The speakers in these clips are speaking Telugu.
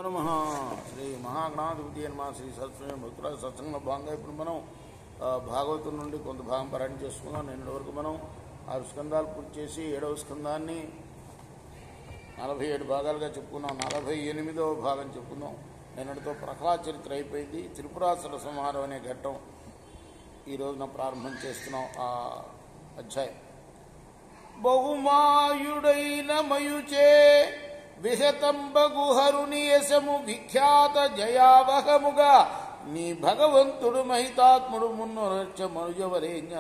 నమః శ్రీ మహాగణాధిపతి నమః శ్రీ సత్స్వయం భక్తుల సత్సంగంలో భాగంగా ఇప్పుడు మనం భాగవతం నుండి కొంత భాగం పారాయణ చేసుకున్నాం. నిన్నటి వరకు మనం 6 స్కందాలు పూర్తి చేసి 7వ స్కందాన్ని 47 భాగాలుగా చెప్పుకున్నాం. 48వ భాగం చెప్పుకున్నాం. నిన్నటితో ప్రహ్లాద చరిత్ర అయిపోయింది. త్రిపురాసుర సంహారం అనే ఘట్టం ఈ రోజున ప్రారంభం చేస్తున్నాం. ఆ అధ్యాయం బహుమాయుడైన మయుచే విహతంబగుహరుని యశము విఖ్యాత జయావహముగా నీ భగవంతుడు మహితాత్ముడు మున్నొరచ మనుజవరేణ్య.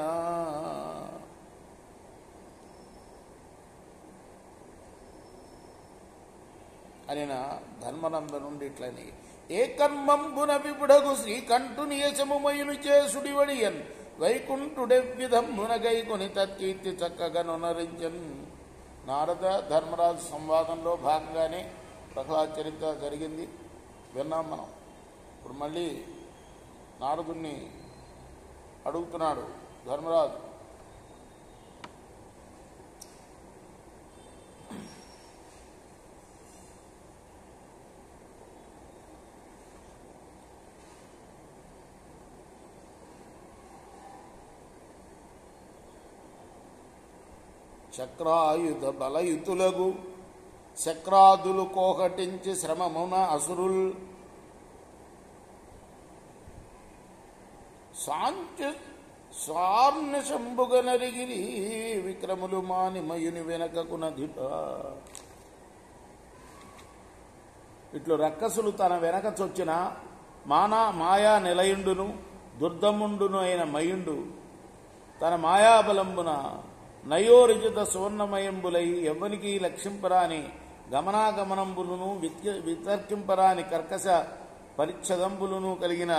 అనిన ధర్మనంద నుండి ఇట్లని ఏ కర్మంబున విపుడగు శ్రీకంఠుని యశము మయుని చేసుడివడియన్ వైకుంఠుడెవ్విధంబున గైకొని తత్కీర్తి చక్కగా నొనరించన్. నారద ధర్మరాజు సంవాదంలో భాగంగానే ప్రహ్లాద చరిత్ర జరిగింది, విన్నాం మనం. ఇప్పుడు మళ్ళీ నారదుణ్ణి అడుగుతున్నాడు ధర్మరాజు. చక్రాయుధ బలయుతులగు చక్రాదులు కోహటించి శ్రమమున అసురుల్ సార్ణశంబుగ నరిగిరి విక్రములు మాని మయుని వెనకకు నదిప. ఇట్లు రక్కసులు తన వెనక చొచ్చిన మాయా నిలయుండును దుర్దముండును అయిన మయుండు తన మాయాబలంబున నయోరిజిత సువర్ణమయంబులై ఎవ్వనికి లక్షింపరాని గమనాగమనంబులను వితర్కింపరాని కర్కశ పరిచ్ఛదంబులను కలిగిన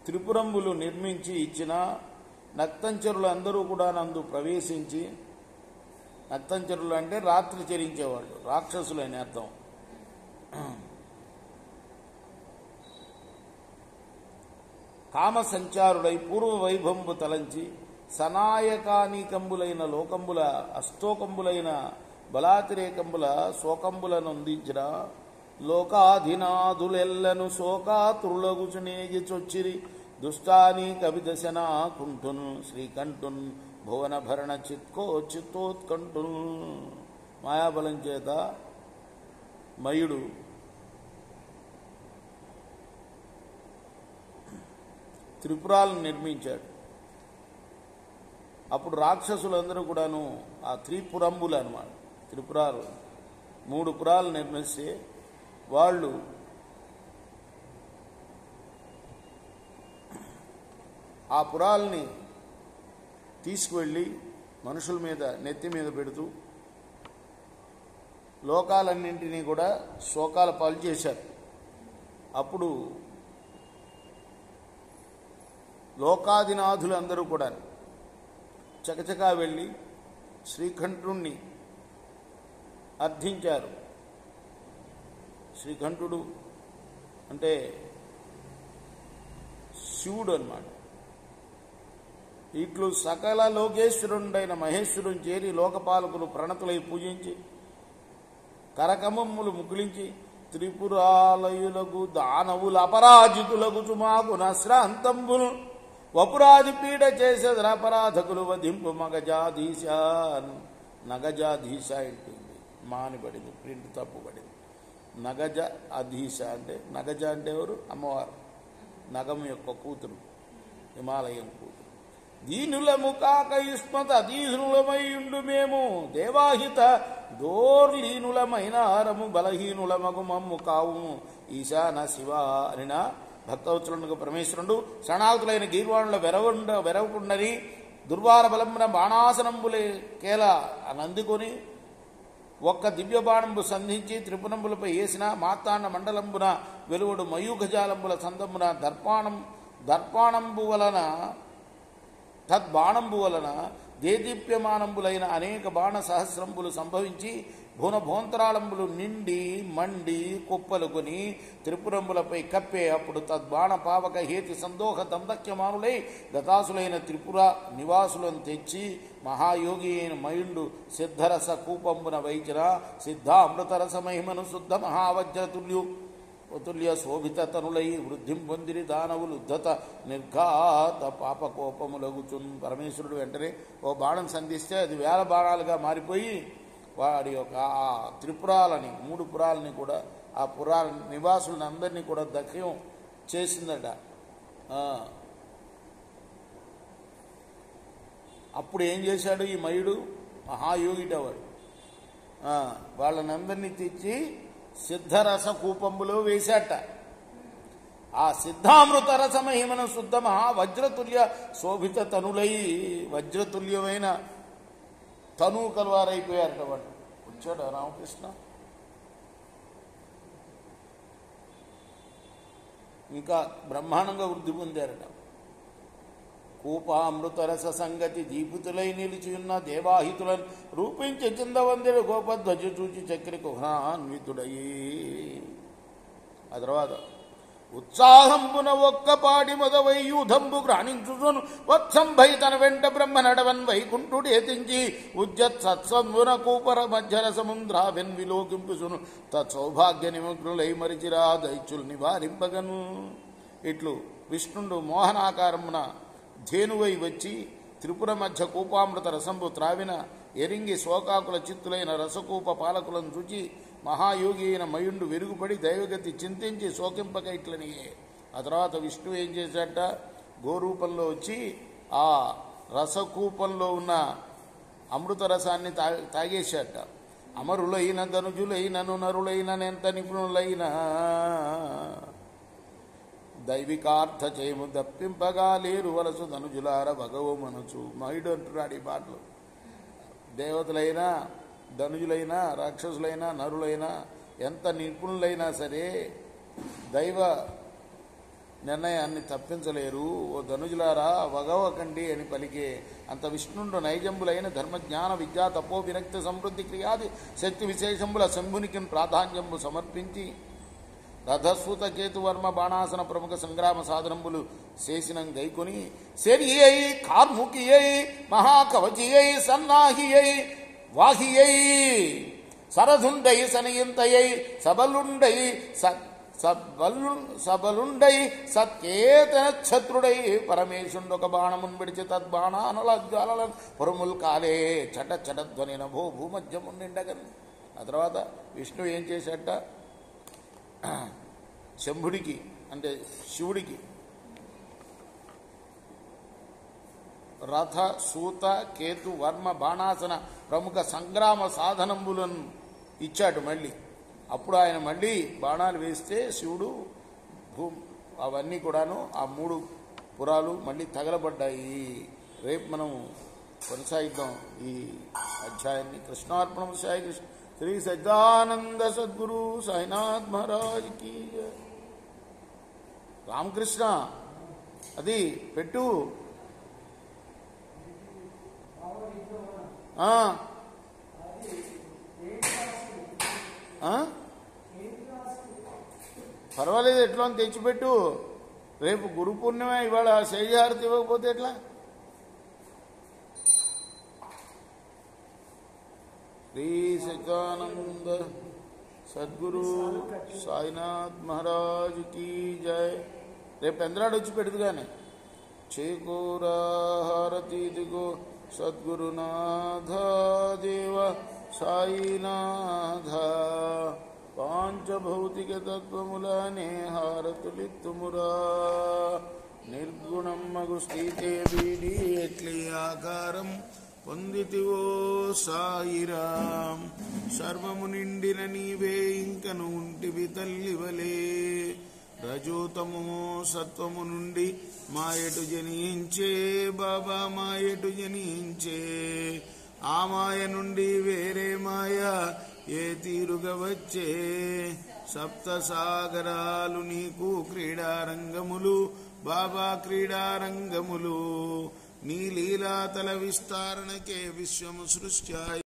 త్రిపురంబులు నిర్మించి ఇచ్చిన నక్తంచరులు అందరూ కూడా నందు ప్రవేశించి, నక్తంచరులు అంటే రాత్రి చరించేవాళ్ళు, రాక్షసులు అని అర్థం. కామ సంచారుడై పూర్వ వైభవంబు తలంచి సనాయకానీకంబులైన లోకంబుల అష్టోకంబులైన బలాతిరేకంబుల శోకంబులనందించిన లోకాధినాథులెల్లను శోకాతురులగుచునేగి చొచ్చిరి దుష్టాని కవిదశన కుంఠున్ శ్రీకంఠున్ భువన భరణ చిత్తోత్కంఠున్. మాయాబలం చేత మయుడు త్రిపురాలను నిర్మించాడు. అప్పుడు రాక్షసులందరూ కూడాను ఆ త్రిపురంబులు అన్నమాట, త్రిపురాలు 3 పురాలు నిర్మిస్తే వాళ్ళు ఆ పురాల్ని తీసుకువెళ్ళి మనుషుల మీద నెత్తి మీద పెడుతూ లోకాలన్నింటినీ కూడా శోకాల పాలు చేశారు. అప్పుడు లోకాధినాథులందరూ కూడా చకచకా వెళ్ళి శ్రీకంఠుణ్ణి అర్థించారు. శ్రీకంఠుడు అంటే శివుడు అన్నమాట. ఇట్లు సకల లోకేశ్వరుడైన మహేశ్వరుని చేరి లోకపాలకులు ప్రణతులై పూజించి కరకమమ్ములు ముకులించి త్రిపురాలయులకు దానవుల అపరాజితులకు చుమాకు నశ్రాంతంబులు వపురాది పీడ చేసేది అపరాధకులు వధింపు మగజాధీశ. నగజాధీశ ఉంటుంది, మానిపడింది, ప్రింట్ తప్పు పడింది. నగజ అధీశ అంటే, నగజ అంటే ఎవరు? అమ్మవారు, నగం యొక్క కూతురు, హిమాలయం కూతురు. దీనులము కాక యుష్మత అధీనులమైయుండు మేము దేవాహిత దోర్లీనులమైన హరము బలహీనులమగు మమ్ము కావుము ఈశాన శివ. అనిన భక్తవత్సలుడు పరమేశ్వరుడు శరణాగతులైన గీర్వాణుల వెరవకుండని దుర్వార బలంబున బాణాసనంబులే కేల అని అందుకొని ఒక్క దివ్య బాణంబు సంధించి త్రిపురంబులపై వేసిన మార్తాండ మండలంబున వెలువడు మయూఖజాలంబుల సందమున దర్పాణంబు వలన తద్బాణంబు వలన దేదీప్యమానంబులైన అనేక బాణ సహస్రంబులు సంభవించి భువనభోంతరాళంబులు నిండి మండి కుప్పలుకొని త్రిపురంబులపై కప్పే అప్పుడు తద్బాణ పావక హేతి సందోహ దందక్యమానులై గతాసులైన త్రిపుర నివాసులను తెచ్చి మహాయోగి అయిన మయుండు సిద్ధరస కూపంబున వైచిన సిద్ధ అమృతరస మహిమను శుద్ధ మహావజ్రతుల్య శోభిత తనులై వృద్ధిం పొందిరి దానవులు ఉద్ధత నిర్ఘాత పాపకోపములగుచున్. పరమేశ్వరుడు వెంటనే ఓ బాణం సంధిస్తే అది 1000 బాణాలుగా మారిపోయి వాడి యొక్క ఆ త్రిపురాలని 3 పురాలని కూడా ఆ పురాల నివాసులను అందరినీ కూడా దక్ష్యం చేసిందట. అప్పుడు ఏం చేశాడు ఈ మయుడు? మహాయోగిటవాడు. వాళ్ళని అందరినీ తెచ్చి సిద్ధరస కూపంబులో వేశాట. ఆ సిద్ధామృత రసమహిమను శుద్ధ మహా వజ్రతుల్య శోభిత తనులై వజ్రతుల్యమైన తనువు కలవారైపోయారట వాళ్ళు. వచ్చాడు రామకృష్ణ. ఇంకా బ్రహ్మాండంగా వృద్ధి పొందారట. కూపామృతరస సంగతి దీపితులై నిలిచియున్న దేవాహితులను రూపించి చిందవందిడు గోపధ్వజ చూచి చక్రి కుహ్నాన్వితుడయి. ఆ తర్వాత ఉత్సాహంబున ఒక్కపాడి మొదవై యూధంబు గ్రాణించును వత్సంభై తన వెంట బ్రహ్మ నడవన్ వైకుంఠుడేతించి ఉజ్జత్ సత్సంబున కూపర మధ్యర సముద్రాభిన్ విలోకింపుసును తత్సౌభాగ్య నిమగ్నులై మరిచిరా దైత్యులు నివారింపగను. ఇట్లు విష్ణుడు మోహనాకారమున ధేనువై వచ్చి త్రిపుర మధ్య కూపామృత రసంబు త్రావిన ఎరింగి శోకాకుల చిత్తులైన రసకూప పాలకులను చూచి మహాయోగి అయిన మయుండు వెరుగుపడి దైవగతి చింతించి శోకింపక ఇట్లనియే. ఆ తర్వాత విష్ణువు ఏం చేశాట? గోరూపంలో వచ్చి ఆ రసకూపంలో ఉన్న అమృత రసాన్ని తాగేశాట. అమరులైన ధనుజులైనను నరులైన ఎంత నిపుణులైన దైవికార్థ చేయము దప్పింపగా లేరు వలసు ధనుజులార భగవో మనసు. మయుడు అంటున్నాడు ఈ పాటలు. దేవతలైనా ధనుజులైనా రాక్షసులైనా నరులైనా ఎంత నిపుణులైనా సరే దైవ నిర్ణయాన్ని తప్పించలేరు. ఓ ధనుజులారా వగవకండి అని పలికే అంత విష్ణుండు నైజంబులైన ధర్మజ్ఞాన విద్యా తపో విరక్తి సమృద్ధి క్రియాది శక్తి విశేషంబుల శంభునికి ప్రాధాన్యంబు సమర్పించి రథసూత కేతువర్మ బాణాసన ప్రముఖ సంగ్రామ సాధనంబులు శేషినం గైకొని శరియై కార్ముకియై మహాకవచియై సన్నాహియై వాహియై సరధుండై సనయంతయై సబలుండై సబలుండై సత్యేతన ఛత్రుడై పరమేశుండొక బాణమున్ విడిచి తద్బాణానల జ్వాలల పురముల్ కాలే చట చటధ్వని నభో భూమధ్యముండిండగన్. ఆ తర్వాత విష్ణు ఏం చేశాట? శంభుడికి అంటే శివుడికి రథ సూత కేతు వర్మ బాణాసన ప్రముఖ సంగ్రామ సాధనంబులను ఇచ్చాడు మళ్ళీ. అప్పుడు ఆయన మళ్ళీ బాణాలు వేస్తే శివుడు అవన్నీ కూడాను ఆ 3 పురాలు మళ్ళీ తగలబడ్డాయి. రేపు మనం కొనసాగిద్దాం ఈ అధ్యాయాన్ని. కృష్ణార్పణం. సాయి కృష్ణ శ్రీ సజ్జానంద సద్గురు సాయినాథ్ మహారాజ్ కి. రామకృష్ణ అది పెట్టు. పర్వాలేదు, ఎట్లా తెచ్చిపెట్టు. రేపు గురు పూర్ణిమ, ఇవాళ శైలిహారతి ఇవ్వకపోతే ఎట్లా? శ్రీ సచ్చిదానంద సద్గురు సాయినాథ్ మహారాజ్ కీ జై. రేపు ఎంద్రాడు వచ్చి పెడుతు కానీ చేకూరా హారతి దిగో సద్గురునాథ దేవ సాయినాథ పాంచభౌతిక తత్వములనే హారతులిత్తుమురా నిర్గుణం మగు స్థితే వీడి ఎట్లి ఆకారం పొందితివో సాయిరాం. సర్వము నిండిన నీవే ఇంకను ఉంటివి తల్లివలే. రజోతమో సత్వము నుండి మాయటు జనించే బాబా మాయటు జనించే. ఆ మాయ నుండి వేరే మాయ ఏ తీరుగా వచ్చే. సప్త సాగరాలు నీకు క్రీడారంగములు బాబా క్రీడారంగములు. నీ లీలాతల విస్తారణకే విశ్వము సృష్ట్యాయ